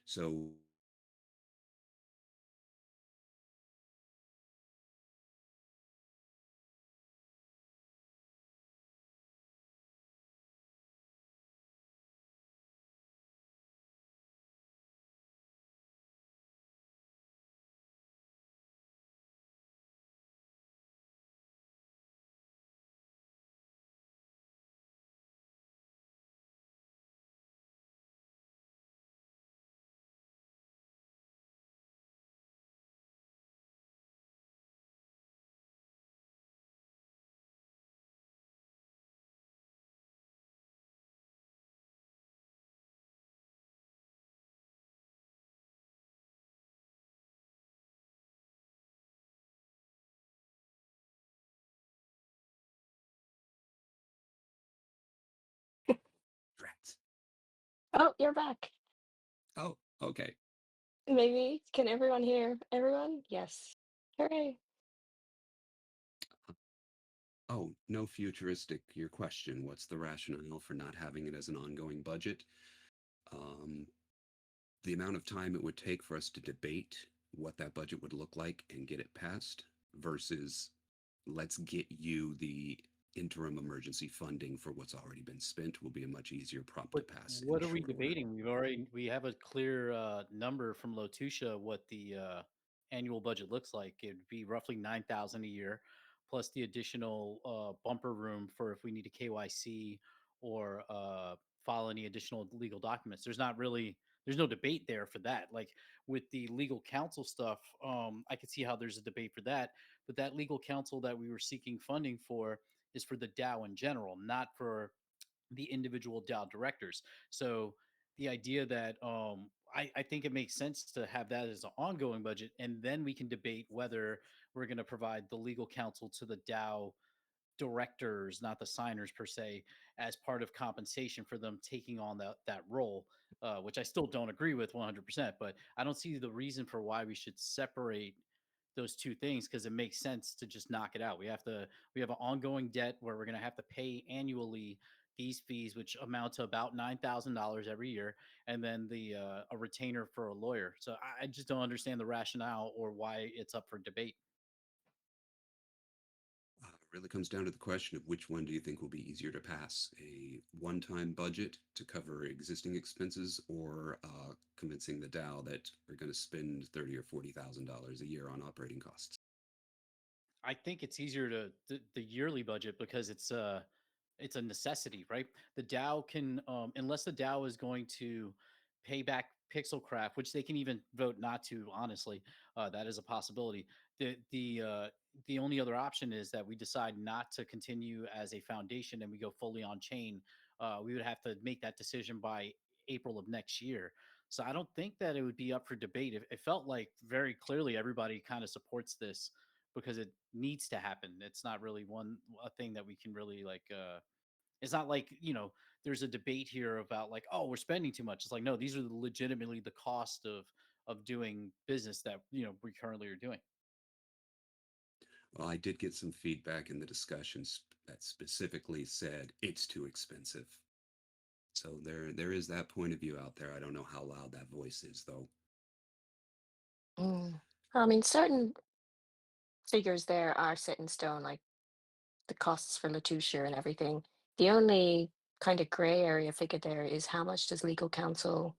D: So
A: Oh, you're back.
D: Oh, okay.
A: Maybe. Can everyone hear everyone? Yes. Hooray.
D: Oh, no futuristic. Your question. What's the rationale for not having it as an ongoing budget? Um, the amount of time it would take for us to debate what that budget would look like and get it passed versus let's get you the interim emergency funding for what's already been spent will be a much easier prop to
E: But
D: pass in
E: what are we
D: short order.
E: debating? We have a clear number from Lotusha what the annual budget looks like. It would be roughly 9,000 a year, plus the additional bumper room for if we need a KYC or file any additional legal documents. There's no debate there for that. Like with the legal counsel stuff, I could see how there's a debate for that. But that legal counsel that we were seeking funding for is for the DAO in general, not for the individual DAO directors. So the idea that I think it makes sense to have that as an ongoing budget, and then we can debate whether we're going to provide the legal counsel to the DAO directors, not the signers per se, as part of compensation for them taking on that role, which I still don't agree with 100%. But I don't see the reason for why we should separate those two things because it makes sense to just knock it out. We have an ongoing debt where we're going to have to pay annually these fees, which amount to about $9,000 every year, and then the a retainer for a lawyer. So I just don't understand the rationale or why it's up for debate.
D: It really comes down to the question of which one do you think will be easier to pass? A one-time budget to cover existing expenses, or convincing the DAO that we're going to spend $30,000 or $40,000 a year on operating costs?
E: I think it's easier to the yearly budget because it's a necessity, right? The DAO can unless the DAO is going to pay back Pixelcraft, which they can even vote not to, honestly, that is a possibility. The only other option is that we decide not to continue as a foundation and we go fully on chain. We would have to make that decision by April of next year. So I don't think that it would be up for debate. It felt like very clearly everybody kind of supports this because it needs to happen. It's not really a thing that we can really like it's not like, there's a debate here about like, oh, we're spending too much. It's like, no, these are legitimately the cost of doing business that, we currently are doing.
D: Well, I did get some feedback in the discussions that specifically said it's too expensive. So there is that point of view out there. I don't know how loud that voice is, though.
A: Mm. I mean, certain figures there are set in stone, like the costs for Latushire and everything. The only kind of gray area figure there is how much does legal counsel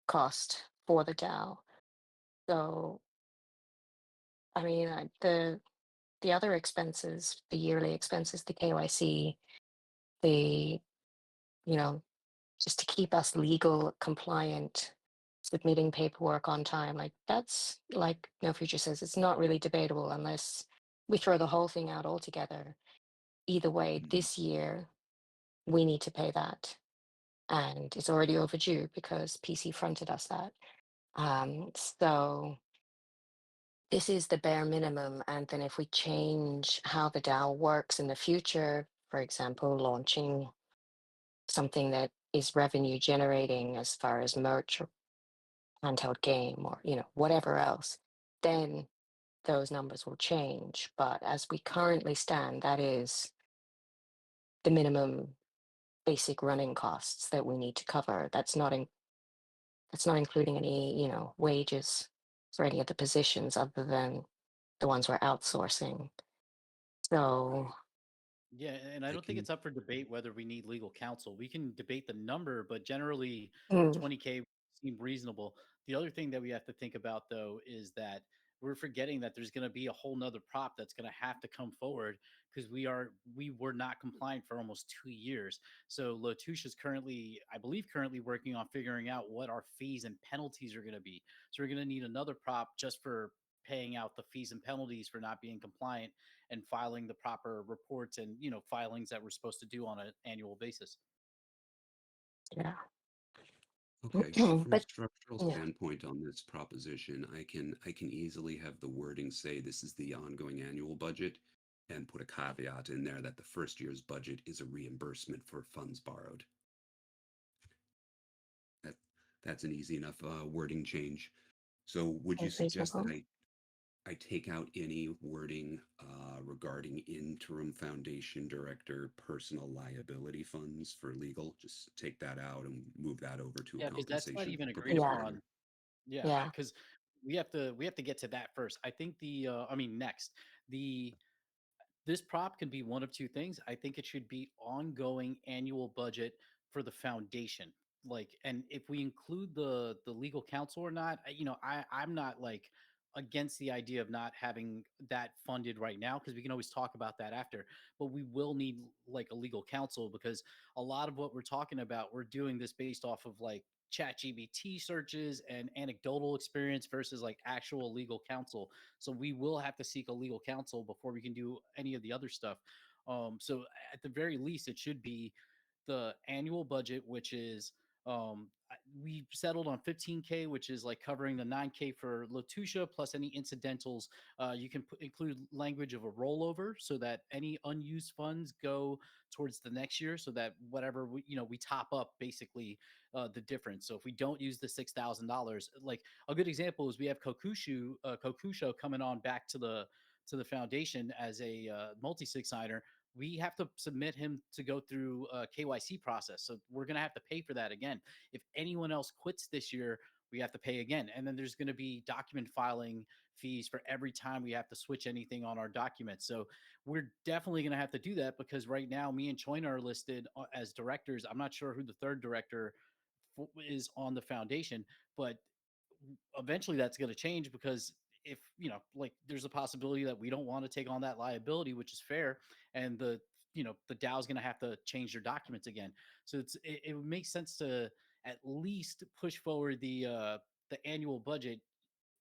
A: cost for the DAO? So, I mean, the other expenses, the yearly expenses, the KYC, the, you know, just to keep us legal compliant, submitting paperwork on time, like that's like No Future says, it's not really debatable unless we throw the whole thing out altogether. Either way,
D: Mhm.
A: this year we need to pay that. And it's already overdue because PC fronted us that. So this is the bare minimum. And then if we change how the DAO works in the future, for example, launching something that is revenue generating as far as merch or handheld game or, whatever else, then those numbers will change. But as we currently stand, that is the minimum basic running costs that we need to cover. That's not including any, wages for any of the positions other than the ones we're outsourcing. So,
D: Right.
E: Yeah, and I
D: I
E: don't think
D: can.
E: it's up for debate whether we need legal counsel. We can debate the number, but generally
A: mm,
E: 20K seem reasonable. The other thing that we have to think about though is that we're forgetting that there's going to be a whole nother prop that's going to have to come forward because we were not compliant for almost 2 years. So Lotush is I believe currently working on figuring out what our fees and penalties are going to be. So we're going to need another prop just for paying out the fees and penalties for not being compliant and filing the proper reports and filings that we're supposed to do on an annual basis.
A: yeah.
D: Okay, so from a
A: But
D: structural
A: yeah,
D: standpoint on this proposition, I can easily have the wording say this is the ongoing annual budget and put a caveat in there that the first year's budget is a reimbursement for funds borrowed. That's an easy enough wording change. So would you
A: Sounds
D: suggest that
A: reasonable.
D: I take out any wording regarding interim foundation director personal liability funds for legal? Just take that out and move that over to a
E: Yeah, because that's not
D: compensation
E: even agreed
D: proposal
A: Yeah,
E: upon.
D: writer.
E: Yeah,
A: yeah.
E: because we have to get to that first. I think I mean, next, the this prop can be one of two things. I think it should be ongoing annual budget for the foundation. Like, and if we include the legal counsel or not, I'm not like against the idea of not having that funded right now because we can always talk about that after. But we will need like a legal counsel because a lot of what we're talking about, we're doing this based off of like chat GBT searches and anecdotal experience versus like actual legal counsel. So we will have to seek a legal counsel before we can do any of the other stuff. So at the very least, it should be the annual budget, which is we settled on 15K, which is like covering the 9K for Lotusha plus any incidentals. You can include language of a rollover so that any unused funds go towards the next year, so that whatever we top up basically the difference. So if we don't use the $6,000, like a good example is we have Kokusho coming on back to the foundation as a multi-sig signer. We have to submit him to go through a KYC process. So we're going to have to pay for that again. If anyone else quits this year, we have to pay again. And then there's going to be document filing fees for every time we have to switch anything on our documents. So we're definitely going to have to do that because right now, me and Choina are listed as directors. I'm not sure who the third director is on the foundation, but eventually that's going to change because if like there's a possibility that we don't want to take on that liability, which is fair, and the DAO is going to have to change their documents again. So it would make sense to at least push forward the annual budget.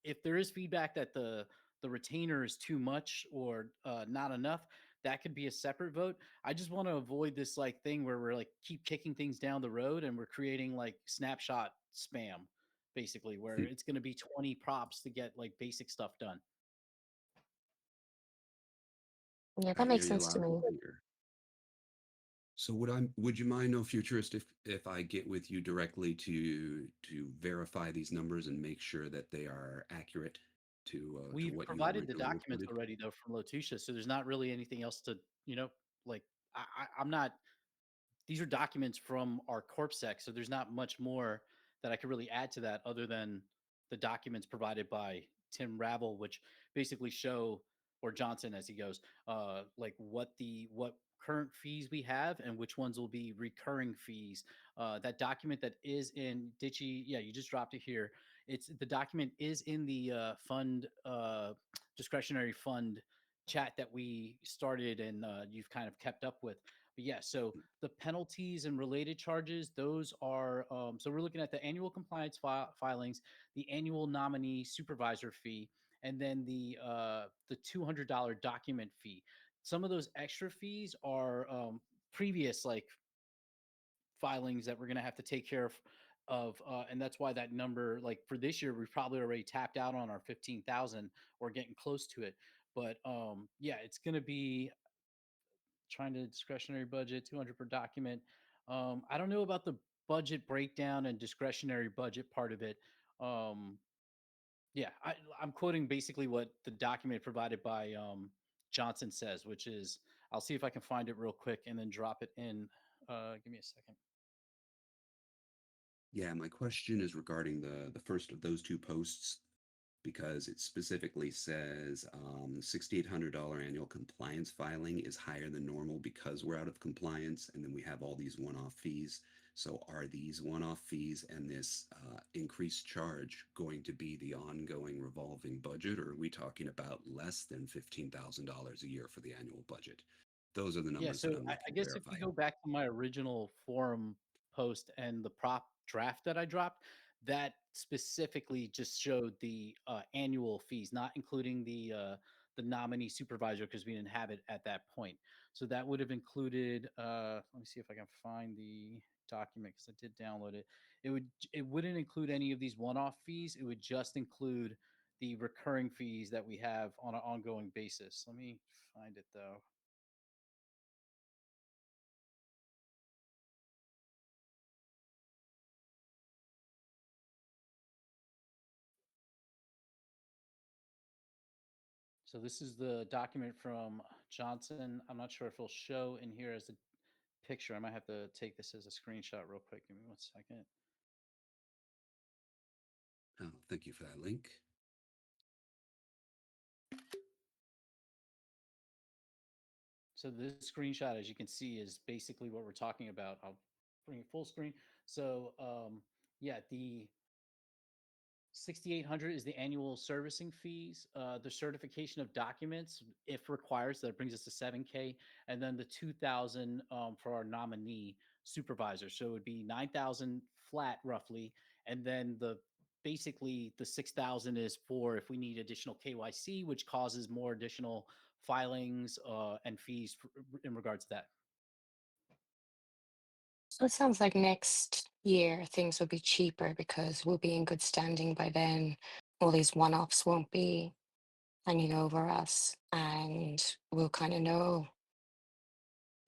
E: If there is feedback that the retainer is too much or not enough, that could be a separate vote. I just want to avoid this like thing where we're like keep kicking things down the road and we're creating like snapshot spam, basically, where it's going to be 20 props to get like basic stuff done.
A: Yeah,
D: I
A: that
D: hear
A: makes
D: you
A: sense to
D: loud and
A: me.
D: clear. So would you mind, no futurist, if I get with you directly to verify these numbers and make sure that they are accurate to
E: We've
D: what you
E: provided the
D: originally
E: documents
D: reported?
E: already though from Lotusha, so there's not really anything else to, like I'm not. These are documents from our corpsec, so there's not much more that I could really add to that other than the documents provided by Tim Ravel, which basically show, or Johnson as he goes, like what current fees we have and which ones will be recurring fees. That document that is in Ditchy, yeah, you just dropped it here. The document is in the fund discretionary fund chat that we started and you've kind of kept up with. But yeah, so the penalties and related charges, those are so we're looking at the annual compliance filings, the annual nominee supervisor fee, and then the $200 document fee. Some of those extra fees are previous like filings that we're going to have to take care of, and that's why that number, like for this year, we've probably already tapped out on our 15,000 or getting close to it. But yeah, it's going to be trying to discretionary budget 200 per document. I don't know about the budget breakdown and discretionary budget part of it. um yeah, I'm quoting basically what the document provided by Johnson says, which is, I'll see if I can find it real quick and then drop it in. Give me a second.
D: Yeah, my question is regarding the first of those two posts because it specifically says $6,800 annual compliance filing is higher than normal because we're out of compliance, and then we have all these one-off fees. So are these one-off fees and this increased charge going to be the ongoing revolving budget, or are we talking about less than $15,000 a year for the annual budget? Those are the
E: Yeah,
D: numbers
E: so
D: that I'm
E: I
D: looking to
E: guess if
D: verify.
E: we go back to my original forum post and the prop draft that I dropped, that specifically just showed the annual fees, not including the nominee supervisor because we didn't have it at that point. So that would have included. Let me see if I can find the document because I did download it. It wouldn't include any of these one-off fees. It would just include the recurring fees that we have on an ongoing basis. Let me find it though. So this is the document from Johnson. I'm not sure if it'll show in here as a picture. I might have to take this as a screenshot real quick. Give me 1 second.
D: Oh, thank you for that link.
E: So this screenshot, as you can see, is basically what we're talking about. I'll bring it full screen. So yeah, the 6,800 is the annual servicing fees. The certification of documents, if required, so that brings us to 7K, and then the 2,000 for our nominee supervisor. So it would be 9,000 flat, roughly, and then the basically the 6,000 is for if we need additional KYC, which causes more additional filings and fees in regards to that.
A: So it sounds like next year things will be cheaper because we'll be in good standing by then. All these one-offs won't be hanging over us, and we'll kind of know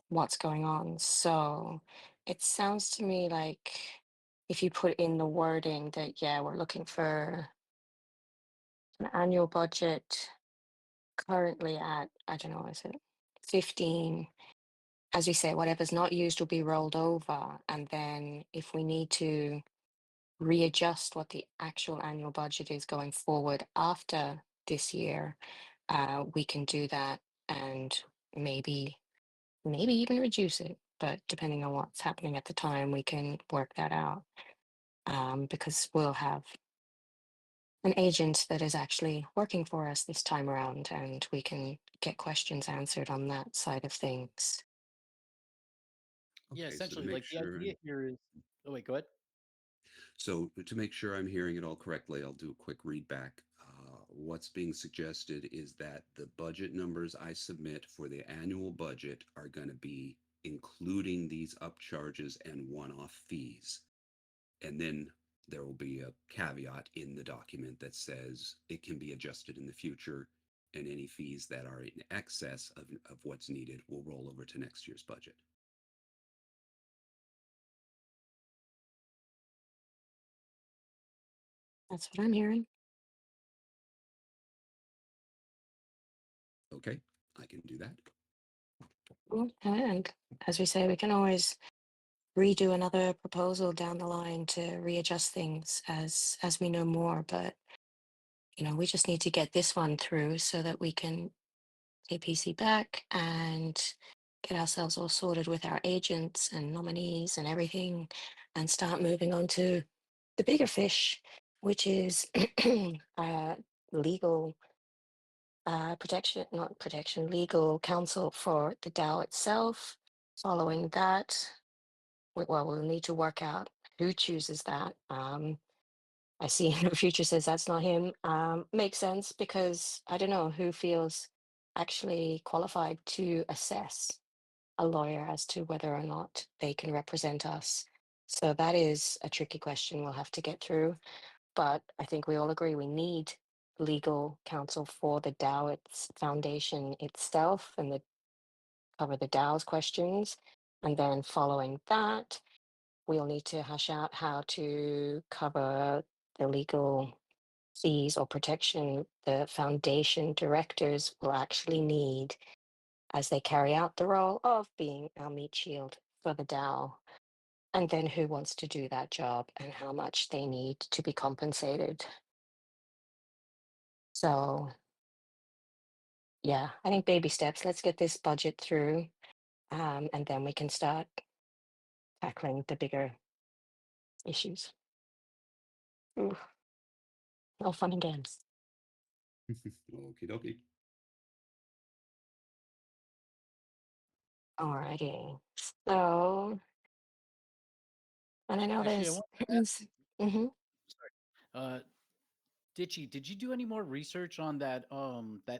A: what's going on. So it sounds to me like if you put in the wording that, yeah, we're looking for an annual budget currently at, I don't know, is it 15? As we say, whatever's not used will be rolled over. And then if we need to readjust what the actual annual budget is going forward after this year, we can do that and maybe even reduce it. But depending on what's happening at the time, we can work that out, because we'll have an agent that is actually working for us this time around, and we can get questions answered on that side of things.
E: Yeah,
D: Okay, so to
E: essentially,
D: make
E: like the
D: sure
E: idea here is. Oh wait, go ahead.
D: to make sure I'm hearing it all correctly, I'll do a quick read back. What's being suggested is that the budget numbers I submit for the annual budget are going to be including these upcharges and one-off fees. And then there will be a caveat in the document that says it can be adjusted in the future, and any fees that are in excess of what's needed will roll over to next year's budget.
A: That's what I'm hearing.
D: Okay, I can do that.
A: And as we say, we can always redo another proposal down the line to readjust things as we know more. But we just need to get this one through so that we can take PC back and get ourselves all sorted with our agents and nominees and everything, and start moving on to the bigger fish, which is legal protection, not protection, legal counsel for the DAO itself. Following that, we'll need to work out who chooses that. I see no future says that's not him. Makes sense because I don't know who feels actually qualified to assess a lawyer as to whether or not they can represent us. So that is a tricky question we'll have to get through. But I think we all agree we need legal counsel for the DAO its foundation itself, and cover the DAO's questions. And then following that, we'll need to hash out how to cover the legal fees or protection the foundation directors will actually need as they carry out the role of being our meat shield for the DAO. And then who wants to do that job and how much they need to be compensated. So, yeah, I think baby steps. Let's get this budget through, and then we can start tackling the bigger issues. Ooh, all fun and games.
D: Okie dokie.
A: Alrighty. So, and I know
E: Actually, I
A: there's.
E: want to ask.
A: Mhm.
E: Sorry. Ditchy, did you do any more research on that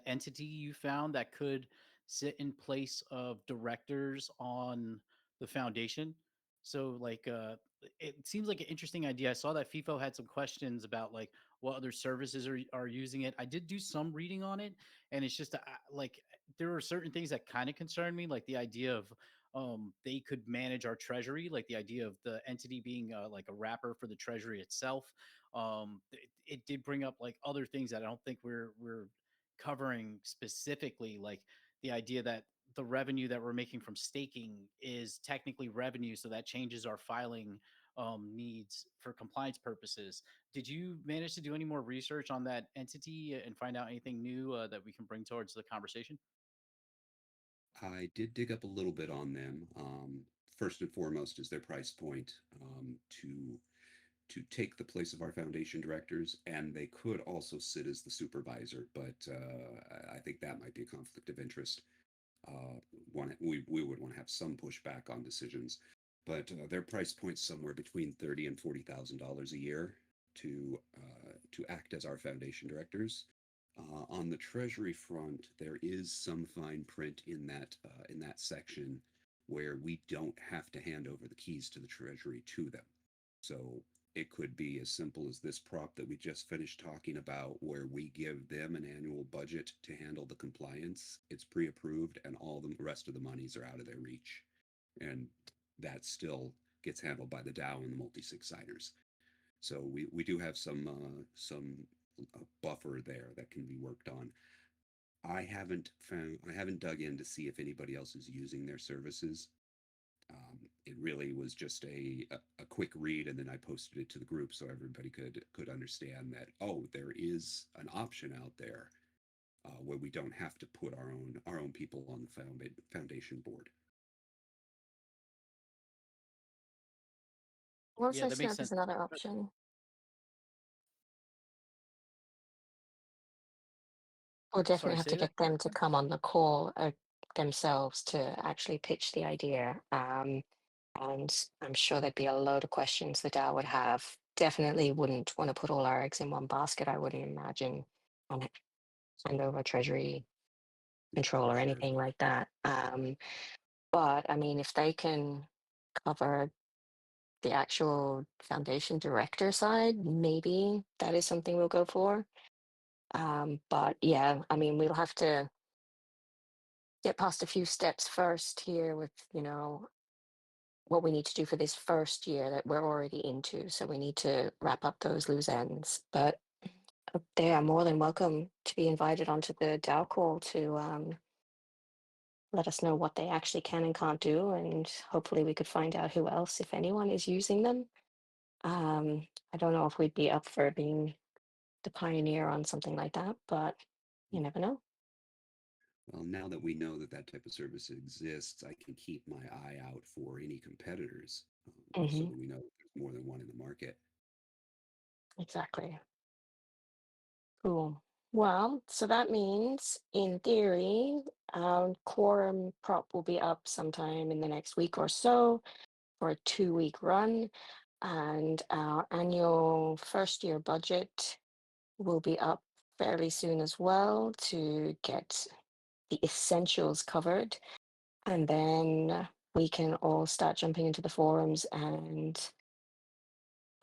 E: entity you found that could sit in place of directors on the foundation? So like it seems like an interesting idea. I saw that FIFO had some questions about like what other services are using it. I did do some reading on it, and it's just like there are certain things that kind of concern me, like the idea of they could manage our treasury, like the idea of the entity being like a wrapper for the treasury itself. It did bring up like other things that I don't think we're covering specifically, like the idea that the revenue that we're making from staking is technically revenue, so that changes our filing needs for compliance purposes. Did you manage to do any more research on that entity and find out anything new that we can bring towards the conversation?
D: I did dig up a little bit on them. First and foremost is their price point, to take the place of our foundation directors, and they could also sit as the supervisor, but I think that might be a conflict of interest. We would want to have some pushback on decisions, but their price point's somewhere between $30,000 and $40,000 a year to act as our foundation directors. On the treasury front, there is some fine print in that section where we don't have to hand over the keys to the treasury to them. So it could be as simple as this prop that we just finished talking about, where we give them an annual budget to handle the compliance. It's pre-approved, and all the rest of the monies are out of their reach, and that still gets handled by the DAO and the multi-sig signers. So we do have some buffer there that can be worked on. I haven't dug in to see if anybody else is using their services. It really was just a quick read, and then I posted it to the group so everybody could understand that, oh, there is an option out there where we don't have to put our own people on the foundation board.
A: Also,
E: Yeah, that makes
A: Snap is
E: sense.
A: another option. We'll definitely
E: Sorry,
A: have
E: say
A: to
E: that.
A: get them to come on the call themselves to actually pitch the idea. And I'm sure there'd be a load of questions the DAO would have. Definitely wouldn't want to put all our eggs in one basket, I wouldn't imagine, and hand over treasury control or
D: Sure.
A: anything like that. But I mean, if they can cover the actual foundation director side, maybe that is something we'll go for. But yeah, I mean, we'll have to get past a few steps first here with, what we need to do for this first year that we're already into. So we need to wrap up those loose ends. But they are more than welcome to be invited onto the DAO call to let us know what they actually can and can't do. And hopefully we could find out who else, if anyone, is using them. I don't know if we'd be up for being the pioneer on something like that, but you never know.
D: Well, now that we know that that type of service exists, I can keep my eye out for any competitors, so
A: Hmm.
D: that we know that there's more than one in the market.
A: Exactly. Cool. Well, so that means in theory, quorum prop will be up sometime in the next week or so for a 2-week run. And our annual first year budget will be up fairly soon as well to get the essentials covered. And then we can all start jumping into the forums and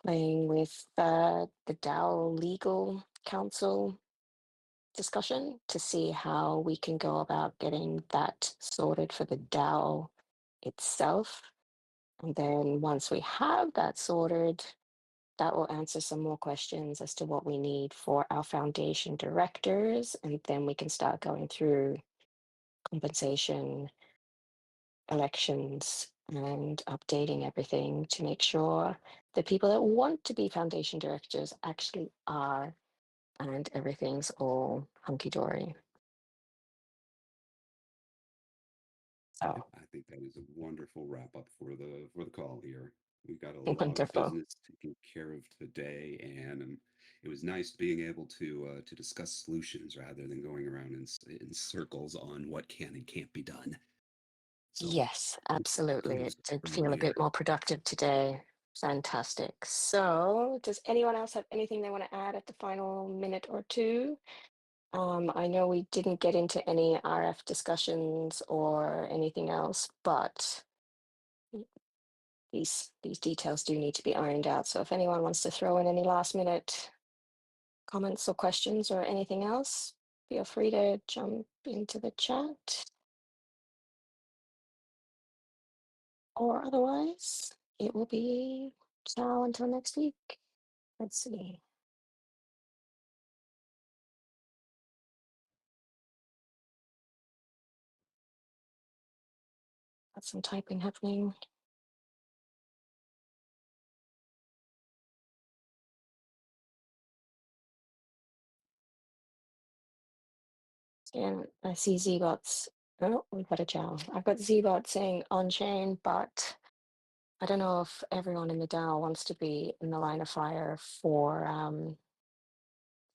A: playing with the DAO legal counsel discussion to see how we can go about getting that sorted for the DAO itself. And then once we have that sorted, that will answer some more questions as to what we need for our foundation directors. And then we can start going through compensation, elections, and updating everything to make sure the people that want to be foundation directors actually are, and everything's all hunky dory.
D: Yep,
A: So
D: I think that is a wonderful wrap up for the call here. We got a lot of
A: wonderful.
D: business taken care of today, and it was nice being able to discuss solutions rather than going around in circles on what can and can't be done. So
A: Yes, absolutely. It
D: kudos to
A: did
D: everyone
A: feel a
D: here.
A: bit more productive today. Fantastic. So, does anyone else have anything they want to add at the final minute or two? I know we didn't get into any RF discussions or anything else, but these details do need to be ironed out. So if anyone wants to throw in any last minute comments or questions or anything else, feel free to jump into the chat. Or otherwise, it will be ciao until next week. Let's see. Got some typing happening. And I see Zbots. Oh, we've got a Jow. I've got Zbot saying on chain, but I don't know if everyone in the DAO wants to be in the line of fire for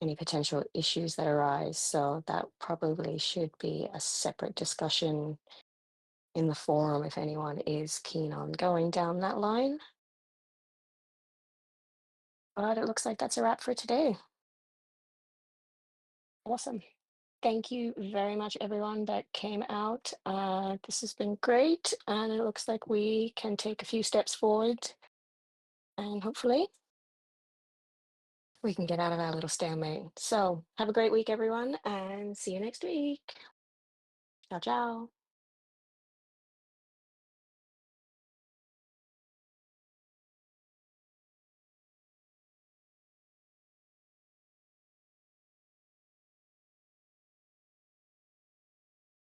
A: any potential issues that arise. So that probably should be a separate discussion in the forum if anyone is keen on going down that line. But it looks like that's a wrap for today. Awesome. Thank you very much, everyone that came out. This has been great, and it looks like we can take a few steps forward, and hopefully we can get out of our little stalemate. So have a great week, everyone, and see you next week. Ciao, ciao.